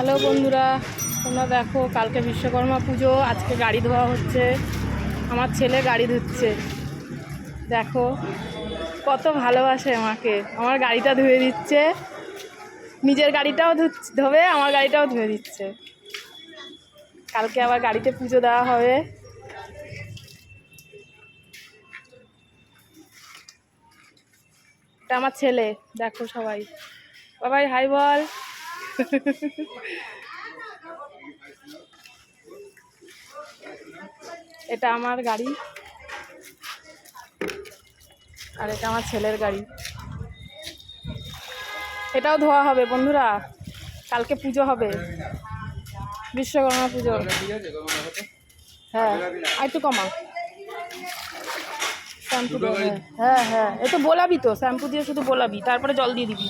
Hello বন্ধুরা, তোমরা দেখো কালকে বিশ্বকর্মা পুজো, আজকে গাড়ি ধোয়া হচ্ছে। আমার ছেলে গাড়ি ধুচ্ছে, দেখো কত ভালোবাসে আমাকে। আমার গাড়িটা ধুয়ে দিচ্ছে, নিজের গাড়িটাও ধোবে, আমার গাড়িটাও ধুয়ে দিচ্ছে। কালকে আবার গাড়িতে পুজো দেওয়া হবে। এটা আমার ছেলে, দেখো সবাই। বাবাই হাই বল। এটা আমার গাড়ি আর এটা আমার ছেলের গাড়ি। এটাও ধোয়া হবে বন্ধুরা, কালকে পুজো হবে, বিশ্বকর্মা পুজো। হ্যাঁ, আর একটু কমা শ্যাম্পু দেবে। হ্যাঁ হ্যাঁ, এ তো বোলাবি, তো শ্যাম্পু দিয়ে শুধু বোলাবি, তারপরে জল দিয়ে দিবি।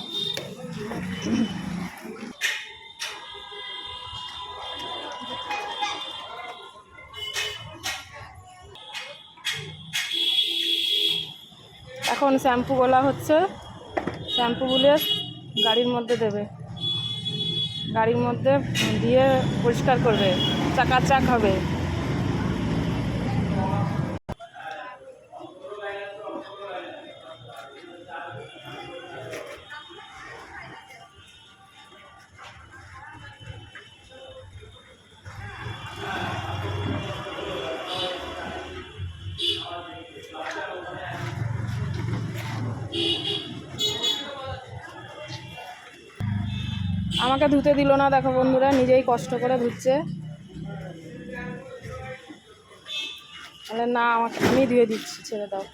এখন শ্যাম্পু গোলা হচ্ছে, শ্যাম্পু গুলে গাড়ির মধ্যে দেবে, গাড়ির মধ্যে দিয়ে পরিষ্কার করবে, চাকাচাক হবে। আমাকে ধুতে দিল না, দেখো বন্ধুরা, নিজেই কষ্ট করে ধুচ্ছে। তাহলে না, আমাকে আমি ধুয়ে দিচ্ছি, ছেড়ে দাও।